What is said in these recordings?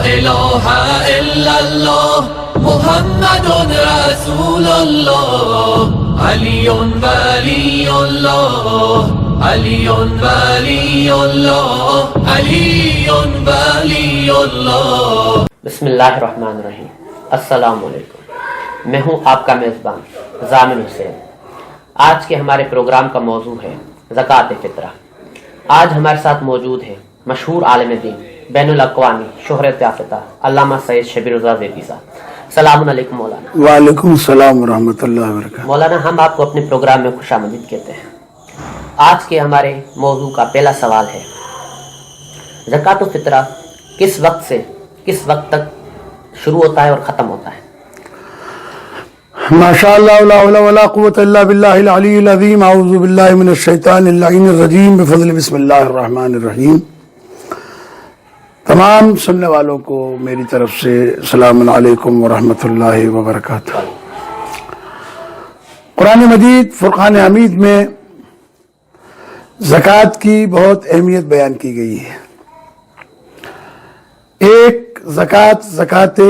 إله إلا الله محمد رسول الله علي ولي الله علي ولي الله علي ولي الله. بسم اللہ الرحمن الرحیم. السلام علیکم. میں ہوں آپ کا میزبان ضامن حسین. آج کے ہمارے پروگرام کا موضوع ہے زکوٰۃ فطرہ. آج ہمارے ساتھ موجود ہیں مشہور عالم دین بین الاقوامی شہرت یافتہ علامہ سید شبیر رضا زیدی صاحب. السلام علیکم مولانا. وعلیکم السلام ورحمۃ اللہ وبرکاتہ. مولانا ہم آپ کو اپنے پروگرام میں خوش آمدید کہتے ہیں. آج کے ہمارے موضوع کا پہلا سوال ہے زکوٰۃ الفطرہ کس وقت تک شروع ہوتا ہے اور ختم ہوتا ہے؟ ماشاء اللہ لا حول ولا قوۃ الا باللہ العلی العظیم. اعوذ باللہ من الشیطان اللعین الرجیم. بفضل بسم اللہ الرحمن الرحیم. تمام سننے والوں کو میری طرف سے السلام علیکم ورحمۃ اللہ وبرکاتہ. قرآن مجید فرقان حمید میں زکوٰۃ کی بہت اہمیت بیان کی گئی ہے. ایک زکوٰۃ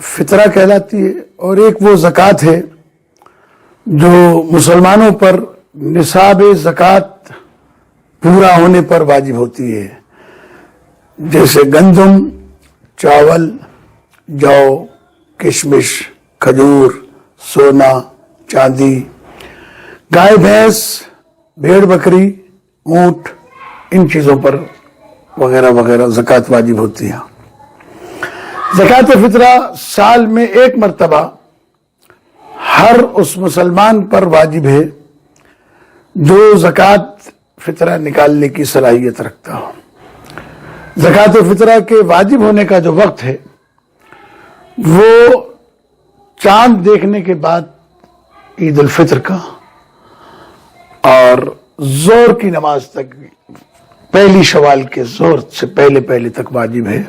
فطرہ کہلاتی ہے اور ایک وہ زکوٰۃ ہے جو مسلمانوں پر نصاب زکوٰۃ پورا ہونے پر واجب ہوتی ہے، جیسے گندم، چاول، جو، کشمش، کھجور، سونا، چاندی، گائے بھینس، بھیڑ بکری، اونٹ، ان چیزوں پر وغیرہ وغیرہ زکوٰۃ واجب ہوتی ہے. زکوٰۃ فطرہ سال میں ایک مرتبہ ہر اس مسلمان پر واجب ہے جو زکوٰۃ فطرہ نکالنے کی صلاحیت رکھتا ہو. زکوٰۃ فطرہ کے واجب ہونے کا جو وقت ہے وہ چاند دیکھنے کے بعد عید الفطر کا اور ظہر کی نماز تک، پہلی شوال کے ظہر سے پہلے تک واجب ہے،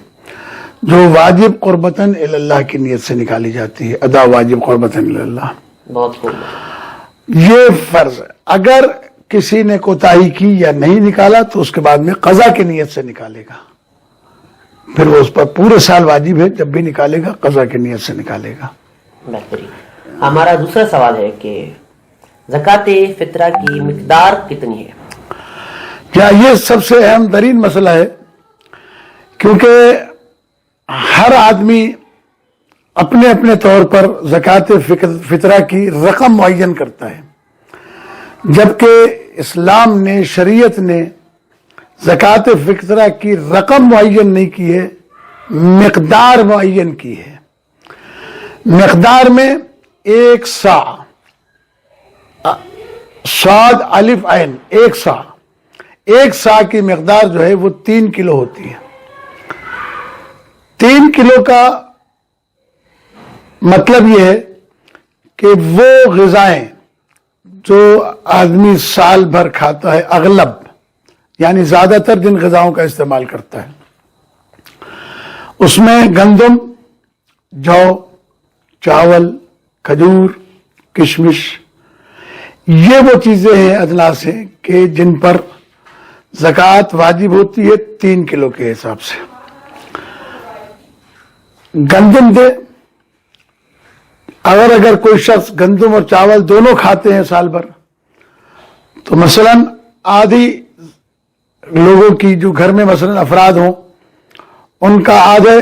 جو واجب قربتاً اللہ کی نیت سے نکالی جاتی ہے. ادا واجب قربتاً اللہ. بہت خوب. یہ فرض ہے. اگر کسی نے کوتاہی کی یا نہیں نکالا تو اس کے بعد میں قضا کی نیت سے نکالے گا، پھر وہ اس پر پورے سال واجب ہے. جب بھی نکالے گا قضا کی نیت سے نکالے گا. بہترین. ہمارا دوسرا سوال ہے کہ زکوٰۃ فطرہ کی مقدار کتنی ہے؟ کیا یہ سب سے اہم ترین مسئلہ ہے، کیونکہ ہر آدمی اپنے اپنے طور پر زکوٰۃ فطرہ کی رقم معین کرتا ہے، جبکہ اسلام نے، شریعت نے زکوٰۃ فطرہ کی رقم معین نہیں کی ہے، مقدار معین کی ہے. مقدار میں ایک سا، صاد الف عین، ایک سا کی مقدار جو ہے وہ 3 کلو ہوتی ہے. 3 کلو کا مطلب یہ ہے کہ وہ غذائیں جو آدمی سال بھر کھاتا ہے، اغلب یعنی زیادہ تر جن غذاؤں کا استعمال کرتا ہے، اس میں گندم، جو، چاول، کھجور، کشمش، یہ وہ چیزیں ہیں، اجناس ہیں کہ جن پر زکوٰۃ واجب ہوتی ہے 3 کلو کے حساب سے. گندم دے، اگر کوئی شخص گندم اور چاول دونوں کھاتے ہیں سال بھر، تو مثلا آدھی لوگوں کی جو گھر میں مثلا افراد ہوں، ان کا آدھے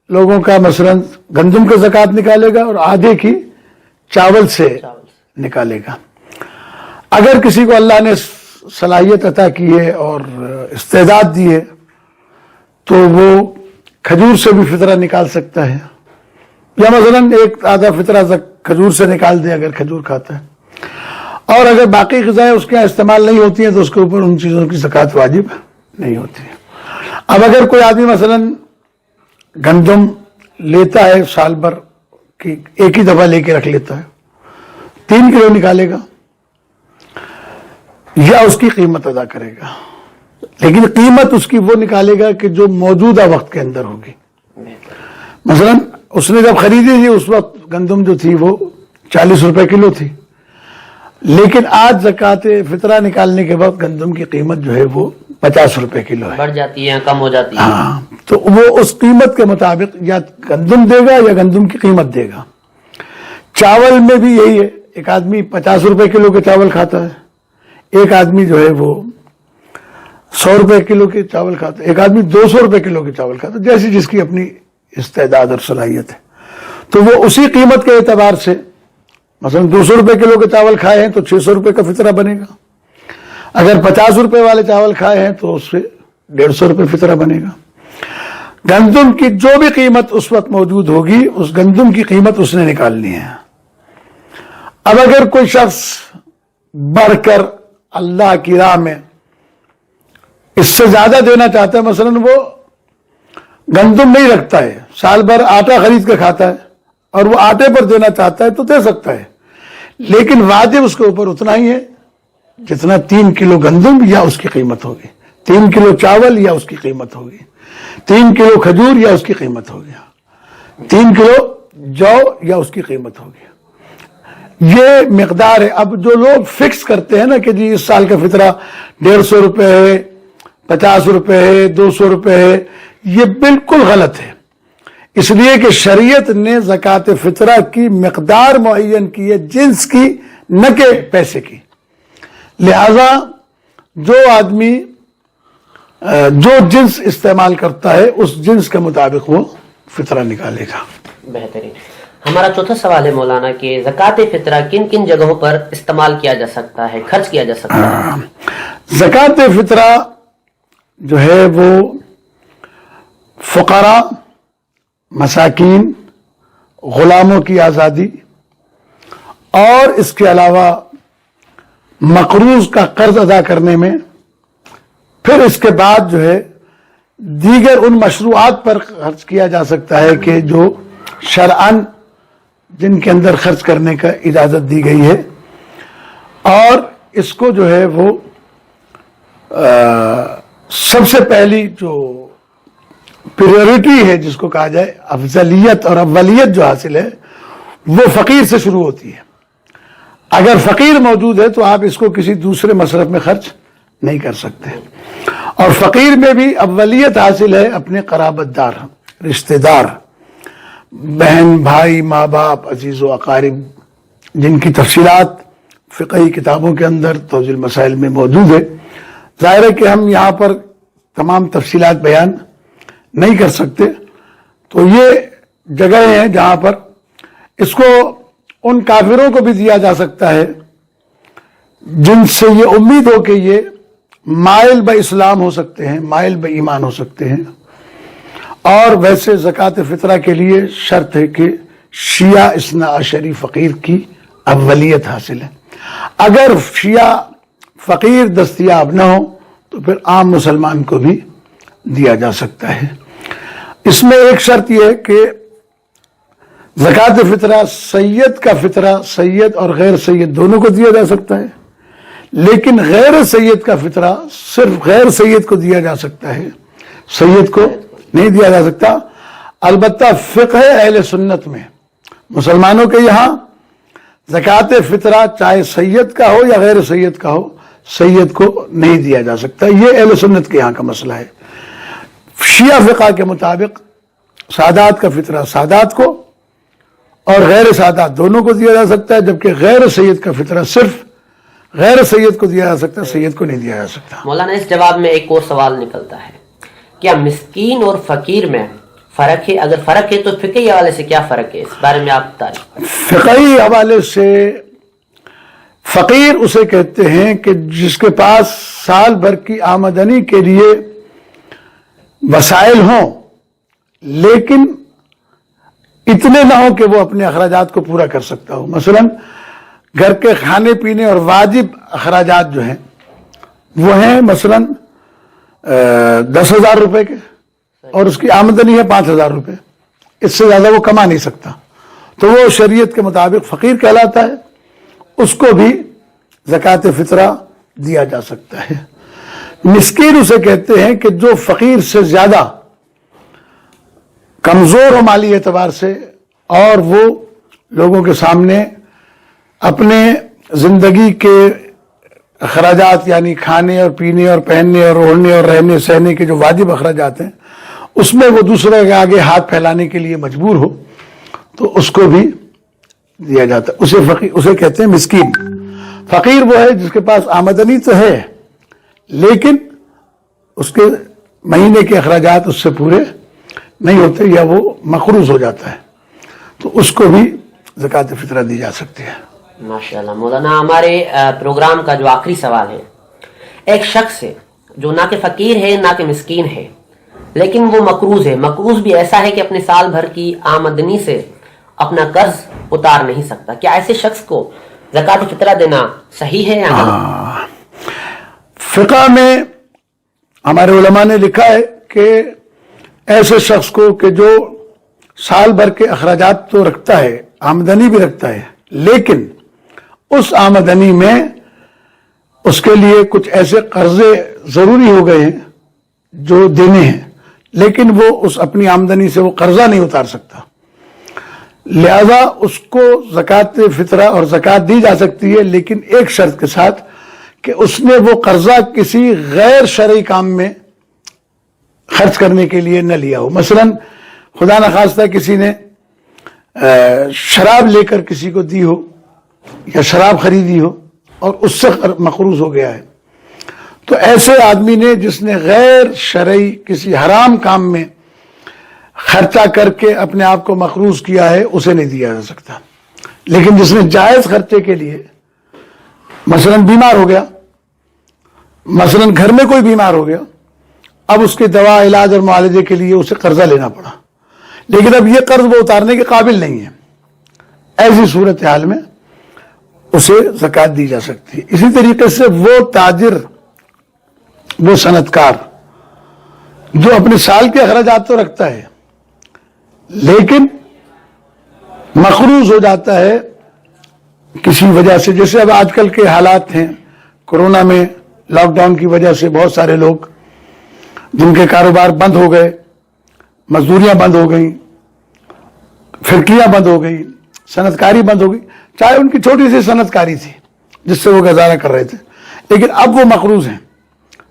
لوگوں کا مثلا گندم کا زکوٰۃ نکالے گا اور آدھے کی چاول سے نکالے گا. اگر کسی کو اللہ نے صلاحیت عطا کی ہے اور استعداد دی ہے تو وہ کھجور سے بھی فطرہ نکال سکتا ہے، یا مثلا ایک آدھا فطرہ کھجور سے نکال دے اگر کھجور کھاتا ہے. اور اگر باقی غذائیں اس کے استعمال نہیں ہوتی ہیں تو اس کے اوپر ان چیزوں کی زکوٰۃ واجب نہیں ہوتی ہے. اب اگر کوئی آدمی مثلا گندم لیتا ہے سال بھر کی، ایک ہی دفعہ لے کے رکھ لیتا ہے، 3 کلو نکالے گا یا اس کی قیمت ادا کرے گا، لیکن قیمت اس کی وہ نکالے گا کہ جو موجودہ وقت کے اندر ہوگی. مثلا اس نے جب خریدی تھی اس وقت گندم جو تھی وہ 40 روپے کلو تھی، لیکن آج زکوٰۃ فطرہ نکالنے کے بعد گندم کی قیمت جو ہے وہ 50 روپے کلو ہے. بڑھ جاتی ہے، کم ہو جاتی ہے. ہاں، تو وہ اس قیمت کے مطابق یا گندم دے گا یا گندم کی قیمت دے گا. چاول میں بھی یہی ہے. ایک آدمی 50 روپے کلو کے چاول کھاتا ہے, ایک آدمی جو ہے وہ 100 روپے کلو کے چاول کھاتا ہے, ایک آدمی 200 روپے کلو کے چاول کھاتا ہے, جیسی جس کی اپنی استعداد اور صلاحیت ہے. تو وہ اسی قیمت کے اعتبار سے مثلا 200 روپے کلو کے چاول کھائے ہیں تو 600 روپے کا فطرہ بنے گا. اگر 50 روپے والے چاول کھائے ہیں تو اس سے 150 روپے فطرہ بنے گا. گندم کی جو بھی قیمت اس وقت موجود ہوگی اس گندم کی قیمت اس نے نکالنی ہے. اب اگر کوئی شخص بڑھ کر اللہ کی راہ میں اس سے زیادہ دینا چاہتا ہے, مثلا وہ گندم نہیں رکھتا ہے, سال بھر آٹا خرید کے کھاتا ہے اور وہ آٹے پر دینا چاہتا ہے تو دے سکتا ہے, لیکن واجب اس کے اوپر اتنا ہی ہے جتنا 3 کلو گندم یا اس کی قیمت ہوگی, 3 کلو چاول یا اس کی قیمت ہوگی, 3 کلو کھجور یا اس کی قیمت ہوگی, 3 کلو جو یا اس کی قیمت ہوگی. یہ مقدار ہے. اب جو لوگ فکس کرتے ہیں نا کہ جی اس سال کا فطرہ 150 روپے ہے, 50 روپے ہے, 200 روپے ہے, یہ بالکل غلط ہے. اس لیے کہ شریعت نے زکوٰۃ فطرہ کی مقدار معین کی ہے, جنس کی, نہ کہ پیسے کی. لہذا جو آدمی جو جنس استعمال کرتا ہے اس جنس کے مطابق وہ فطرہ نکالے گا. بہترین. ہمارا چوتھا سوال ہے مولانا کہ زکوٰۃ فطرہ کن کن جگہوں پر استعمال کیا جا سکتا ہے, خرچ کیا جا سکتا ہے؟ زکوٰۃ فطرہ جو ہے وہ فقراء, مساکین, غلاموں کی آزادی اور اس کے علاوہ مقروض کا قرض ادا کرنے میں, پھر اس کے بعد جو ہے دیگر ان مشروعات پر خرچ کیا جا سکتا ہے کہ جو شرعاً جن کے اندر خرچ کرنے کا اجازت دی گئی ہے. اور اس کو جو ہے وہ سب سے پہلی جو پریورٹی ہے جس کو کہا جائے افضلیت اور اولیت جو حاصل ہے وہ فقیر سے شروع ہوتی ہے. اگر فقیر موجود ہے تو آپ اس کو کسی دوسرے مصرف میں خرچ نہیں کر سکتے. اور فقیر میں بھی اولیت حاصل ہے اپنے قرابت دار, رشتہ دار, بہن بھائی, ماں باپ, عزیز و اقارب, جن کی تفصیلات فقہی کتابوں کے اندر توضیح المسائل میں موجود ہے. ظاہر ہے کہ ہم یہاں پر تمام تفصیلات بیان نہیں کر سکتے. تو یہ جگہیں ہیں جہاں پر اس کو ان کافروں کو بھی دیا جا سکتا ہے جن سے یہ امید ہو کہ یہ مائل بہ اسلام ہو سکتے ہیں, مائل بہ ایمان ہو سکتے ہیں. اور ویسے زکوٰۃ فطرہ کے لیے شرط ہے کہ شیعہ اثنا عشری فقیر کی اولیت حاصل ہے. اگر شیعہ فقیر دستیاب نہ ہو تو پھر عام مسلمان کو بھی دیا جا سکتا ہے. اس میں ایک شرط یہ ہے کہ زکوٰۃ فطرہ سید کا فطرہ سید اور غیر سید دونوں کو دیا جا سکتا ہے, لیکن غیر سید کا فطرہ صرف غیر سید کو دیا جا سکتا ہے, سید کو نہیں دیا جا سکتا. البتہ فقہ اہل سنت میں مسلمانوں کے یہاں زکوٰۃ فطرہ چاہے سید کا ہو یا غیر سید کا ہو, سید کو نہیں دیا جا سکتا. یہ اہل سنت کے یہاں کا مسئلہ ہے. شیعہ فقہ کے مطابق سادات کا فطرہ سادات کو اور غیر سادات دونوں کو دیا جا سکتا ہے, جبکہ غیر سید کا فطرہ صرف غیر سید کو دیا جا سکتا ہے, سید کو نہیں دیا جا سکتا. مولانا اس جواب میں ایک اور سوال نکلتا ہے, کیا مسکین اور فقیر میں فرق ہے؟ اگر فرق ہے تو فقہی حوالے سے کیا فرق ہے, اس بارے میں آپ بتائیں. فقہی حوالے سے فقیر اسے کہتے ہیں کہ جس کے پاس سال بھر کی آمدنی کے لیے وسائل ہوں لیکن اتنے نہ ہوں کہ وہ اپنے اخراجات کو پورا کر سکتا ہو. مثلا گھر کے کھانے پینے اور واجب اخراجات جو ہیں وہ ہیں مثلا 10,000 روپے کے اور اس کی آمدنی ہے 5,000 روپے, اس سے زیادہ وہ کما نہیں سکتا, تو وہ شریعت کے مطابق فقیر کہلاتا ہے. اس کو بھی زکوٰۃ فطرہ دیا جا سکتا ہے. مسکین اسے کہتے ہیں کہ جو فقیر سے زیادہ کمزور ہو مالی اعتبار سے اور وہ لوگوں کے سامنے اپنے زندگی کے اخراجات یعنی کھانے اور پینے اور پہننے اور اوڑھنے اور رہنے سہنے کے جو واجب اخراجات ہیں اس میں وہ دوسرے کے آگے ہاتھ پھیلانے کے لیے مجبور ہو تو اس کو بھی دیا جاتا ہے. اسے کہتے ہیں مسکین. فقیر وہ ہے جس کے پاس آمدنی تو ہے لیکن اس کے مہینے کے اخراجات اس سے پورے نہیں ہوتے یا وہ مقروض ہو جاتا ہے تو اس کو بھی زکوٰۃ فطرہ دی جا سکتی ہے. ماشاءاللہ. مولانا ہمارے پروگرام کا جو آخری سوال ہے، ایک شخص ہے جو نہ کہ فقیر ہے نہ کہ مسکین ہے لیکن وہ مقروض ہے. مقروض بھی ایسا ہے کہ اپنے سال بھر کی آمدنی سے اپنا قرض اتار نہیں سکتا. کیا ایسے شخص کو زکوٰۃ فطرہ دینا صحیح ہے یا نہیں؟ فقہ میں ہمارے علماء نے لکھا ہے کہ ایسے شخص کو کہ جو سال بھر کے اخراجات تو رکھتا ہے، آمدنی بھی رکھتا ہے، لیکن اس آمدنی میں اس کے لیے کچھ ایسے قرضے ضروری ہو گئے ہیں جو دینے ہیں لیکن وہ اس اپنی آمدنی سے وہ قرضہ نہیں اتار سکتا، لہذا اس کو زکوٰۃ فطرہ اور زکوٰۃ دی جا سکتی ہے لیکن ایک شرط کے ساتھ کہ اس نے وہ قرضہ کسی غیر شرعی کام میں خرچ کرنے کے لیے نہ لیا ہو. مثلا خدا نخواستہ کسی نے شراب لے کر کسی کو دی ہو یا شراب خریدی ہو اور اس سے مقروض ہو گیا ہے تو ایسے آدمی نے جس نے غیر شرعی کسی حرام کام میں خرچہ کر کے اپنے آپ کو مقروض کیا ہے اسے نہیں دیا جا سکتا. لیکن جس نے جائز خرچے کے لیے مثلا بیمار ہو گیا، مثلا گھر میں کوئی بیمار ہو گیا، اب اس کی دوا علاج اور معالجے کے لیے اسے قرضہ لینا پڑا لیکن اب یہ قرض وہ اتارنے کے قابل نہیں ہے، ایسی صورتحال میں اسے زکوٰۃ دی جا سکتی ہے. اسی طریقے سے وہ تاجر، وہ صنعت کار جو اپنے سال کے اخراجات تو رکھتا ہے لیکن مقروض ہو جاتا ہے کسی وجہ سے، جیسے اب آج کل کے حالات ہیں، کورونا میں لاک ڈاؤن کی وجہ سے بہت سارے لوگ جن کے کاروبار بند ہو گئے، مزدوریاں بند ہو گئیں، فیکٹریاں بند ہو گئی، صنعت کاری بند ہو گئی، چاہے ان کی چھوٹی سی صنعت کاری تھی جس سے وہ گزارا کر رہے تھے لیکن اب وہ مقروض ہیں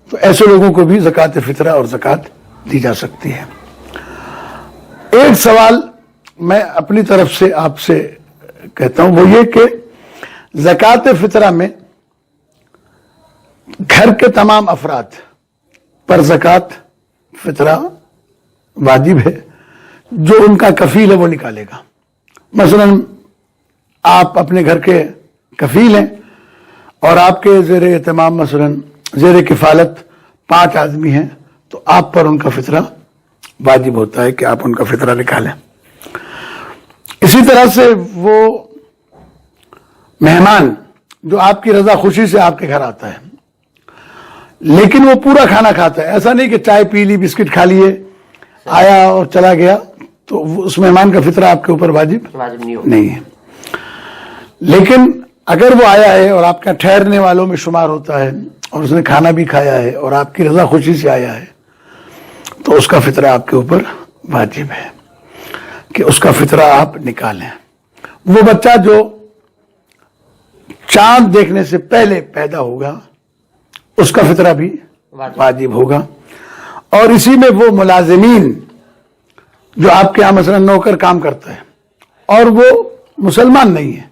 تو ایسے لوگوں کو بھی زکوٰۃ فطرہ اور زکوٰۃ دی جا سکتی ہے. ایک سوال میں اپنی طرف سے آپ سے کہتا ہوں، وہ یہ کہ زکوٰۃ فطرہ میں گھر کے تمام افراد پر زکوٰۃ فطرہ واجب ہے، جو ان کا کفیل ہے وہ نکالے گا. مثلا آپ اپنے گھر کے کفیل ہیں اور آپ کے زیر اہتمام مثلا زیر کفالت 5 آدمی ہیں تو آپ پر ان کا فطرہ واجب ہوتا ہے کہ آپ ان کا فطرہ نکالیں. اسی طرح سے وہ مہمان جو آپ کی رضا خوشی سے آپ کے گھر آتا ہے لیکن وہ پورا کھانا کھاتا ہے، ایسا نہیں کہ چائے پی لی، بسکٹ کھا لیے، آیا اور چلا گیا، تو اس مہمان کا فطرہ آپ کے اوپر واجب نہیں ہے. لیکن اگر وہ آیا ہے اور آپ کا ٹھہرنے والوں میں شمار ہوتا ہے اور اس نے کھانا بھی کھایا ہے اور آپ کی رضا خوشی سے آیا ہے تو اس کا فطرہ آپ کے اوپر واجب ہے کہ اس کا فطرہ آپ نکالیں. وہ بچہ جو چاند دیکھنے سے پہلے پیدا ہوگا اس کا فطرہ بھی واجب ہوگا. اور اسی میں وہ ملازمین جو آپ کے یہاں مثلا نوکر کام کرتا ہے اور وہ مسلمان نہیں ہے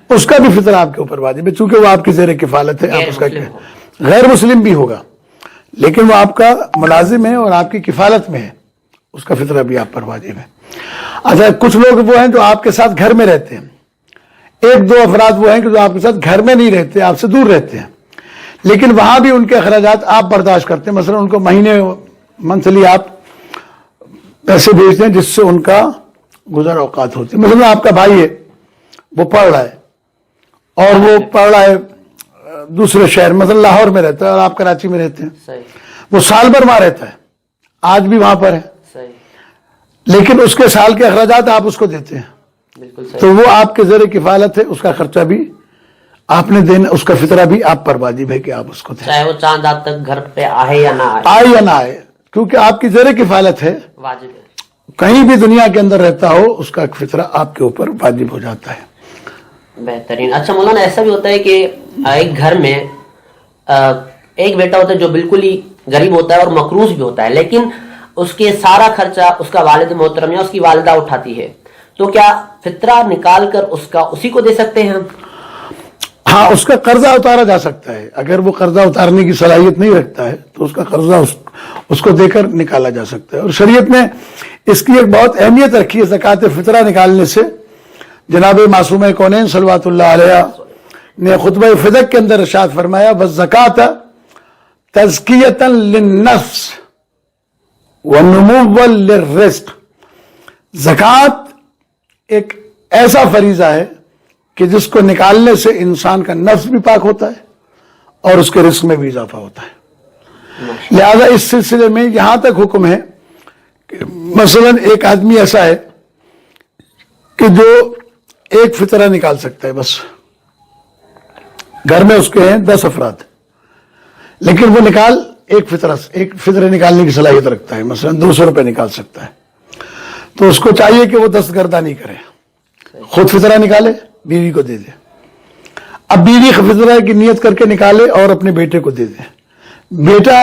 اس کا بھی فطرہ آپ کے اوپر واجب ہے، چونکہ وہ آپ کی زیر کفالت ہے. آپ اس کا غیر مسلم بھی ہوگا لیکن وہ آپ کا ملازم ہے اور آپ کی کفالت میں ہے، اس کا فطرہ بھی آپ پر واجب ہے. اچھا، کچھ لوگ وہ ہیں جو آپ کے ساتھ گھر میں رہتے ہیں، 1-2 افراد وہ ہیں کہ جو آپ کے ساتھ گھر میں نہیں رہتے، آپ سے دور رہتے ہیں، لیکن وہاں بھی ان کے اخراجات آپ برداشت کرتے ہیں. مثلا ان کو منتھلی آپ پیسے بھیجتے ہیں جس سے ان کا گزر اوقات ہوتی ہے. مثلا آپ کا بھائی ہے، وہ پڑھ رہا ہے اور وہ پڑھ رہا ہے دوسرے شہر، مثلا لاہور میں رہتا ہے اور آپ کراچی میں رہتے ہیں، وہ سال بھر وہاں رہتا ہے، آج بھی وہاں پر ہے، لیکن اس کے سال کے اخراجات آپ اس کو دیتے ہیں تو وہ آپ کے زیر کفالت ہے، اس کا خرچہ بھی آپ نے دینا، اس کا فطرہ بھی آپ پر واجب ہے کہ آپ اس کو دیں، چاہے وہ چاند آپ تک گھر پہ آئے یا نہ آئے کیونکہ آپ کی زیر کفالت ہے، واجب ہے. کہیں بھی دنیا کے اندر رہتا ہو اس کا فطرہ آپ کے اوپر واجب ہو جاتا ہے. بہترین. اچھا مولانا، ایسا بھی ہوتا ہے کہ ایک گھر میں ایک بیٹا ہوتا ہے جو بالکل ہی غریب ہوتا ہے اور مقروض بھی ہوتا ہے، لیکن اس کے سارا خرچہ اس کا والد محترم یا اس کی والدہ اٹھاتی ہے، تو کیا فطرہ نکال کر اسی کو دے سکتے ہیں ہم؟ ہاں، اس کا قرضہ اتارا جا سکتا ہے. اگر وہ قرضہ اتارنے کی صلاحیت نہیں رکھتا ہے تو اس کا قرضہ اس کو دے کر نکالا جا سکتا ہے. اور شریعت نے اس کی ایک بہت اہمیت رکھی ہے زکوٰۃ فطرہ نکالنے سے. جناب معصومہ کونین صلوات اللہ علیہ نے خطبہ فدق کے اندر ارشاد فرمایا، والزکوٰۃ تزکیۃ للنفس ونموا للرزق. زکوٰۃ ایک ایسا فریضہ ہے کہ جس کو نکالنے سے انسان کا نفس بھی پاک ہوتا ہے اور اس کے رزق میں بھی اضافہ ہوتا ہے. لہذا اس سلسلے میں یہاں تک حکم ہے کہ مثلا ایک آدمی ایسا ہے کہ جو ایک فطرہ نکال سکتا ہے، بس گھر میں اس کے ہیں 10 افراد، لیکن وہ ایک فطرہ نکالنے کی صلاحیت رکھتا ہے، مثلا 200 روپے نکال سکتا ہے. تو اس کو چاہیے کہ وہ دستگردانی کرے، خود فطرہ نکالے، بیوی کو دے دے. اب بیوی فطرہ کی نیت کر کے نکالے اور اپنے بیٹے کو دے دے. بیٹا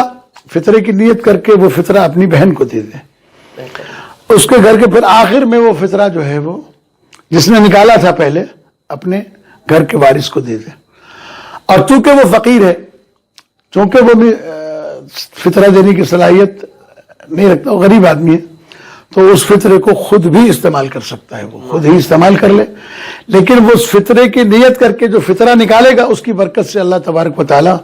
فطرے کی نیت کر کے وہ فطرہ اپنی بہن کو دے دے. اس کے گھر کے پھر آخر میں وہ فطرہ جو ہے وہ جس نے نکالا تھا پہلے اپنے گھر کے وارث کو دے دے. اور چونکہ وہ فقیر ہے، چونکہ وہ بھی فطرہ دینے کی صلاحیت نہیں رکھتا، وہ غریب آدمی ہے، تو اس فطرے کو خود بھی استعمال کر سکتا ہے، وہ خود ہی استعمال کر لے. لیکن وہ اس فطرے کی نیت کر کے جو فطرہ نکالے گا، اس کی برکت سے اللہ تبارک و تعالیٰ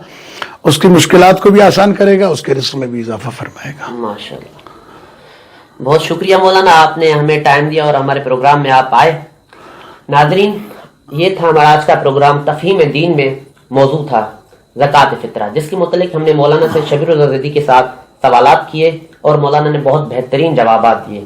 اس کی مشکلات کو بھی آسان کرے گا، اس کے رزق میں بھی اضافہ فرمائے گا. ماشاءاللہ، بہت شکریہ مولانا، آپ نے ہمیں ٹائم دیا اور ہمارے پروگرام میں آپ آئے. ناظرین، یہ تھا ہمارا آج کا پروگرام تفہیم دین میں. موضوع تھا زکوٰۃ فطرہ، جس کے متعلق ہم نے مولانا سے شبیر الرضا کے ساتھ سوالات کیے اور مولانا نے بہت بہترین جوابات دیے.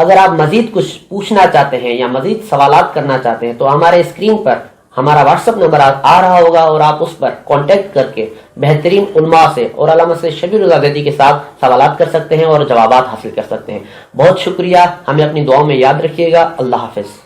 اگر آپ مزید کچھ پوچھنا چاہتے ہیں یا مزید سوالات کرنا چاہتے ہیں تو ہمارے اسکرین پر ہمارا واٹس ایپ نمبر آ رہا ہوگا اور آپ اس پر کانٹیکٹ کر کے بہترین علماء سے اور علامہ سے شبیر الرضا کے ساتھ سوالات کر سکتے ہیں اور جوابات حاصل کر سکتے ہیں. بہت شکریہ، ہمیں اپنی دعاؤں میں یاد رکھیے گا. اللہ حافظ.